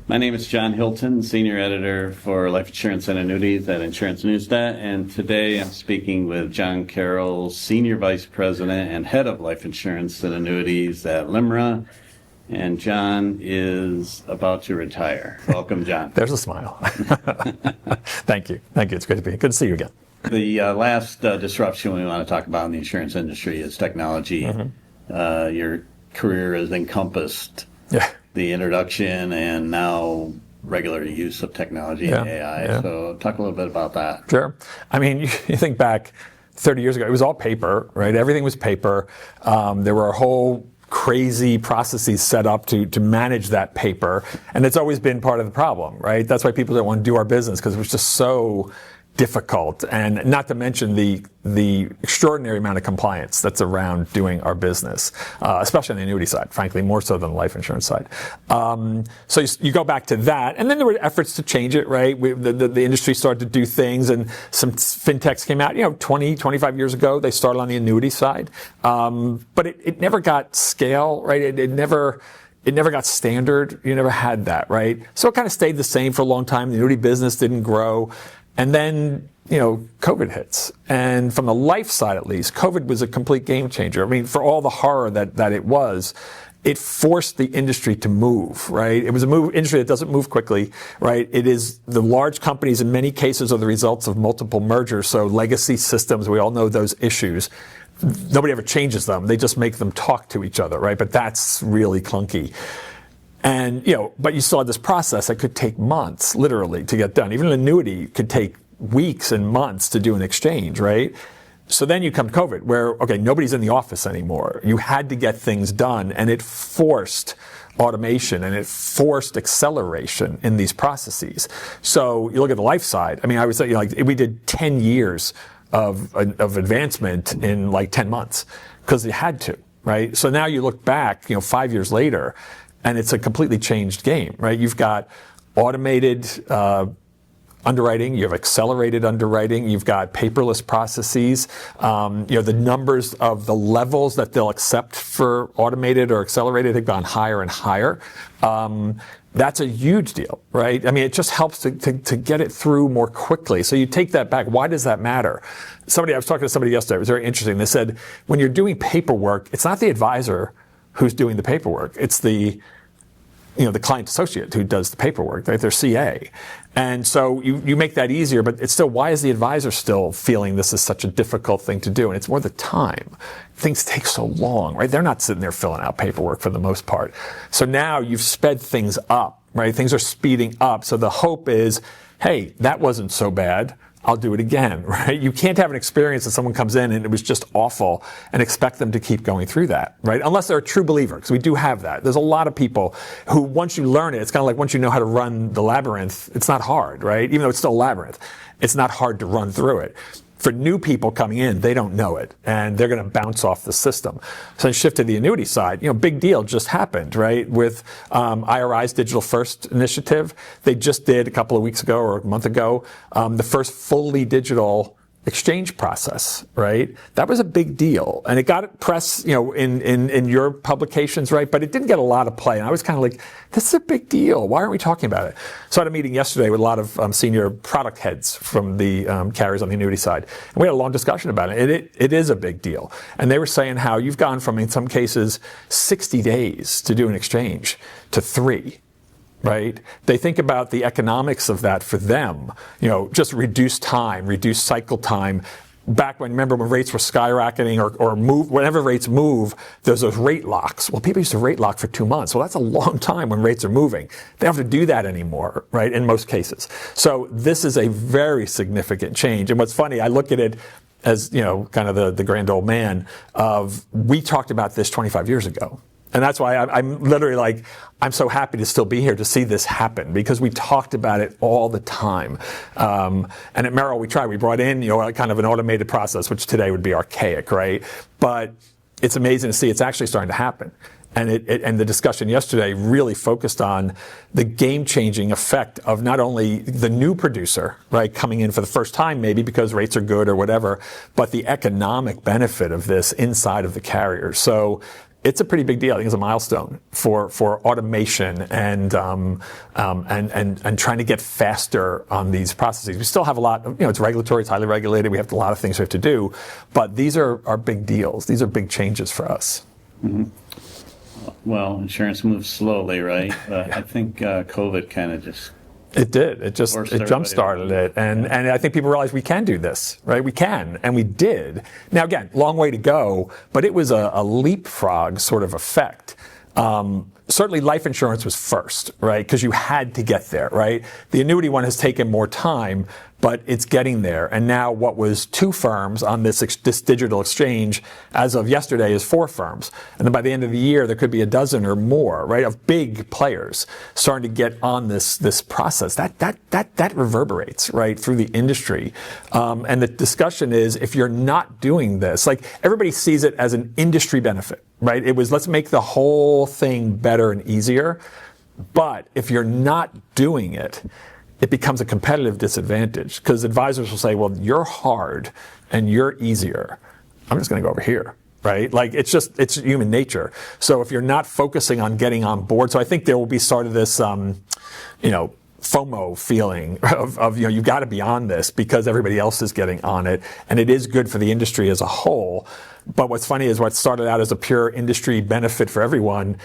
My name is John Hilton, Senior Editor for Life Insurance and Annuities at Insurance Newsnet, and today I'm speaking with John Carroll, Senior Vice President and Head of Life Insurance and Annuities at LIMRA, and John is about to retire. Welcome, John. There's a smile. Thank you. It's good to see you again. The last disruption we want to talk about in the insurance industry is technology. Mm-hmm. Your career has encompassed the introduction and now regular use of technology and AI. Yeah. So talk a little bit about that. Sure. I mean, you think back 30 years ago, it was all paper, right? Everything was paper. There were a whole crazy processes set up to manage that paper. And it's always been part of the problem, right? That's why people don't want to do our business, because it was just so difficult, and not to mention the extraordinary amount of compliance that's around doing our business, especially on the annuity side, frankly, more so than the life insurance side. So you go back to that, and then there were efforts to change it, right? The industry started to do things, and some fintechs came out, 20, 25 years ago. They started on the annuity side, but it never got scale, right? It never got standard. You never had that, right? So it kind of stayed the same for a long time. The annuity business didn't grow. And then, COVID hits. And from the life side, at least, COVID was a complete game changer. I mean, for all the horror that it was, it forced the industry to move, right? It was a industry that doesn't move quickly, right? It is the large companies in many cases are the results of multiple mergers. So legacy systems, we all know those issues. Nobody ever changes them. They just make them talk to each other, right? But that's really clunky. And, but you still had this process that could take months, literally, to get done. Even an annuity could take weeks and months to do an exchange, right? So then you come to COVID, where, nobody's in the office anymore. You had to get things done, and it forced automation, and it forced acceleration in these processes. So you look at the life side. I mean, I would say, we did 10 years of advancement in 10 months, because you had to, right? So now you look back, 5 years later, and it's a completely changed game, right? You've got automated underwriting, you have accelerated underwriting, you've got paperless processes. The numbers of the levels that they'll accept for automated or accelerated have gone higher and higher. That's a huge deal, right? I mean, it just helps to get it through more quickly. So you take that back. Why does that matter? I was talking to somebody yesterday. It was very interesting. They said, when you're doing paperwork, it's not the advisor who's doing the paperwork. It's the client associate who does the paperwork, right? Their CA. And so you make that easier, but it's still, why is the advisor still feeling this is such a difficult thing to do? And it's more the time. Things take so long, right? They're not sitting there filling out paperwork for the most part. So now you've sped things up, right? Things are speeding up. So the hope is, hey, that wasn't so bad. I'll do it again, right? You can't have an experience that someone comes in and it was just awful and expect them to keep going through that, right? Unless they're a true believer, because we do have that. There's a lot of people who, once you learn it, it's kind of like once you know how to run the labyrinth, it's not hard, right? Even though it's still a labyrinth, it's not hard to run through it. For new people coming in, they don't know it, and they're going to bounce off the system. So shift to the annuity side, big deal just happened, right? With IRI's Digital First initiative. They just did a couple of weeks ago or a month ago, the first fully digital exchange process, right? That was a big deal. And it got press, in your publications, right? But it didn't get a lot of play. And I was kind of like, this is a big deal. Why aren't we talking about it? So I had a meeting yesterday with a lot of senior product heads from the carriers on the annuity side. And we had a long discussion about it. It is a big deal. And they were saying how you've gone from, in some cases, 60 days to do an exchange to 3. Right? They think about the economics of that for them, just reduced time, reduced cycle time. Back when rates were skyrocketing or move, whenever rates move, there's those rate locks. Well, people used to rate lock for 2 months. Well, that's a long time when rates are moving. They don't have to do that anymore, right? In most cases. So this is a very significant change. And what's funny, I look at it as, kind of the grand old man we talked about this 25 years ago. And that's why I'm literally I'm so happy to still be here to see this happen, because we talked about it all the time. And at Merrill, we brought in, kind of an automated process, which today would be archaic, right? But it's amazing to see it's actually starting to happen. And the discussion yesterday really focused on the game-changing effect of not only the new producer, right, coming in for the first time maybe because rates are good or whatever, but the economic benefit of this inside of the carrier. So it's a pretty big deal. I think it's a milestone for automation and trying to get faster on these processes. We still have a lot of, it's regulatory, it's highly regulated. We have a lot of things we have to do, but these are big deals. These are big changes for us. Mm-hmm. Well, insurance moves slowly, right? I think COVID kind of just... It did. It jump-started it. And I think people realized we can do this, right? We can, and we did. Now, again, long way to go, but it was a leapfrog sort of effect. Certainly life insurance was first, right? Because you had to get there, right? The annuity one has taken more time, but it's getting there. And now what was 2 firms on this digital exchange as of yesterday is 4 firms. And then by the end of the year, there could be a dozen or more, right, of big players starting to get on this process. That reverberates, right, through the industry. And the discussion is, if you're not doing this, like everybody sees it as an industry benefit, right? It was, let's make the whole thing better and easier. But if you're not doing it, it becomes a competitive disadvantage, because advisors will say, well, you're hard and you're easier. I'm just going to go over here, right? Like it's human nature. So if you're not focusing on getting on board, so I think there will be sort of this, FOMO feeling of you've got to be on this because everybody else is getting on it. And it is good for the industry as a whole. But what's funny is what started out as a pure industry benefit for everyone,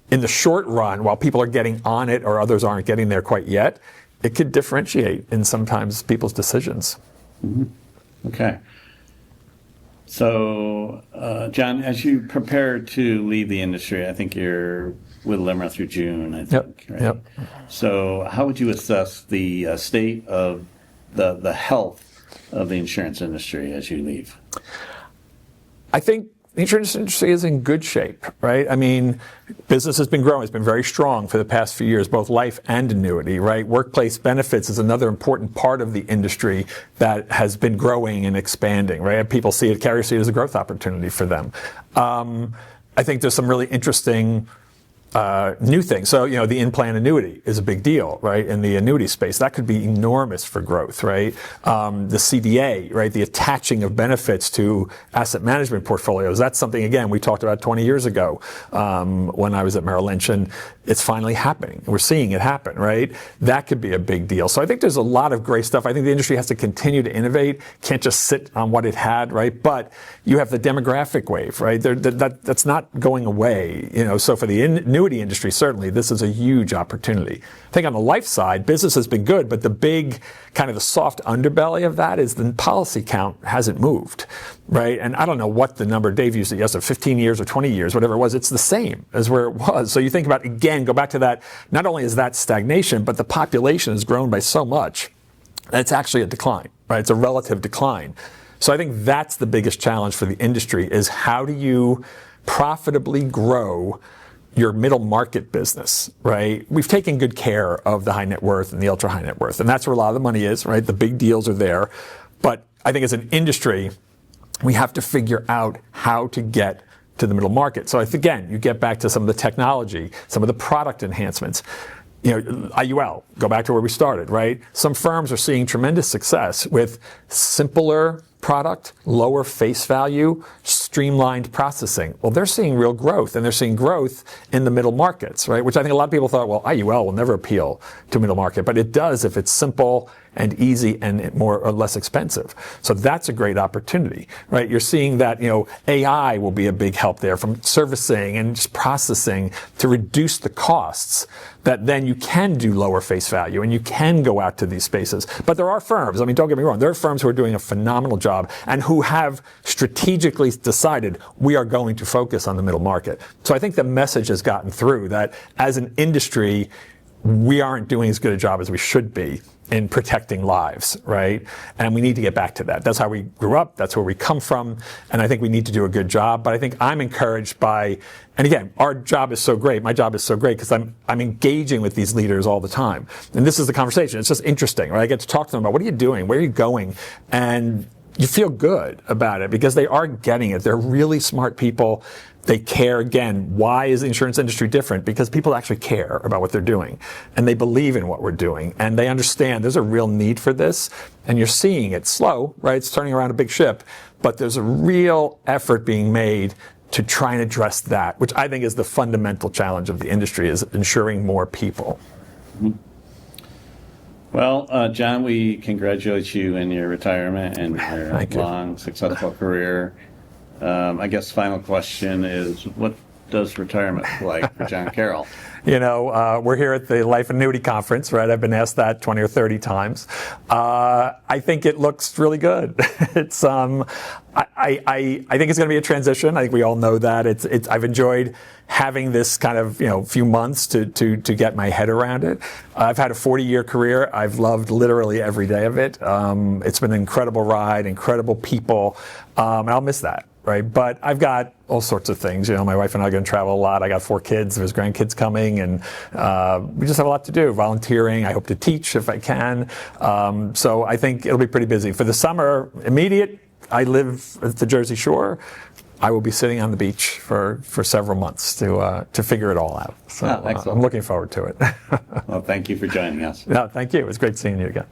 in the short run, while people are getting on it or others aren't getting there quite yet, it could differentiate in sometimes people's decisions. Mm-hmm. Okay. So, John, as you prepare to leave the industry, I think you're with LIMRA through June, I think, right? Yep. So how would you assess the state of the health of the insurance industry as you leave? I think the insurance industry is in good shape, right? I mean, business has been growing. It's been very strong for the past few years, both life and annuity, right? Workplace benefits is another important part of the industry that has been growing and expanding, right? People see it, carriers see it as a growth opportunity for them. I think there's some really interesting new things. So, the in-plan annuity is a big deal, right? In the annuity space, that could be enormous for growth, right? The CDA, right? The attaching of benefits to asset management portfolios. That's something, again, we talked about 20 years ago when I was at Merrill Lynch, and it's finally happening. We're seeing it happen, right? That could be a big deal. So I think there's a lot of great stuff. I think the industry has to continue to innovate, can't just sit on what it had, right? But you have the demographic wave, right? That's not going away, So for the annuity industry, certainly, this is a huge opportunity. I think on the life side, business has been good, but the big kind of the soft underbelly of that is the policy count hasn't moved, right? And I don't know what the number Dave used it yesterday, 15 years or 20 years, whatever it was, it's the same as where it was. So you think about, again, go back to that, not only is that stagnation, but the population has grown by so much that it's actually a decline, right? It's a relative decline. So I think that's the biggest challenge for the industry, is how do you profitably grow your middle market business, right? We've taken good care of the high net worth and the ultra high net worth, and that's where a lot of the money is, right? The big deals are there. But I think as an industry, we have to figure out how to get to the middle market. So again, you get back to some of the technology, some of the product enhancements. IUL, go back to where we started, right? Some firms are seeing tremendous success with simpler product, lower face value, streamlined processing. Well, they're seeing real growth, and they're seeing growth in the middle markets, right? Which I think a lot of people thought, well, IUL will never appeal to middle market, but it does if it's simple and easy and more or less expensive. So that's a great opportunity, right? You're seeing that, AI will be a big help there, from servicing and just processing to reduce the costs, that then you can do lower face value and you can go out to these spaces. But there are firms, don't get me wrong, there are firms who are doing a phenomenal job and who have strategically decided we are going to focus on the middle market. So I think the message has gotten through that as an industry, we aren't doing as good a job as we should be in protecting lives, right? And we need to get back to that. That's how we grew up. That's where we come from. And I think we need to do a good job. But I think I'm encouraged by, and again, our job is so great. My job is so great because I'm engaging with these leaders all the time. And this is the conversation. It's just interesting, right? I get to talk to them about, what are you doing? Where are you going? And you feel good about it because they are getting it. They're really smart people. They care. Again, why is the insurance industry different? Because people actually care about what they're doing, and they believe in what we're doing, and they understand there's a real need for this, and you're seeing it slow, right? It's turning around a big ship, but there's a real effort being made to try and address that, which I think is the fundamental challenge of the industry, is ensuring more people. Well, John, we congratulate you in your retirement and your Thank you. long, successful career. I guess final question is, what does retirement look like for John Carroll? We're here at the Life Annuity Conference, right? I've been asked that 20 or 30 times. I think it looks really good. It's, I think it's going to be a transition. I think we all know that. I've enjoyed having this kind of, few months to get my head around it. I've had a 40-year career. I've loved literally every day of it. It's been an incredible ride, incredible people, and I'll miss that. Right, but I've got all sorts of things. My wife and I are going to travel a lot. I got 4 kids. There's grandkids coming, and we just have a lot to do. Volunteering. I hope to teach if I can. So I think it'll be pretty busy. For the summer, immediate. I live at the Jersey Shore. I will be sitting on the beach for several months to figure it all out. So I'm looking forward to it. Well, thank you for joining us. No, thank you. It was great seeing you again.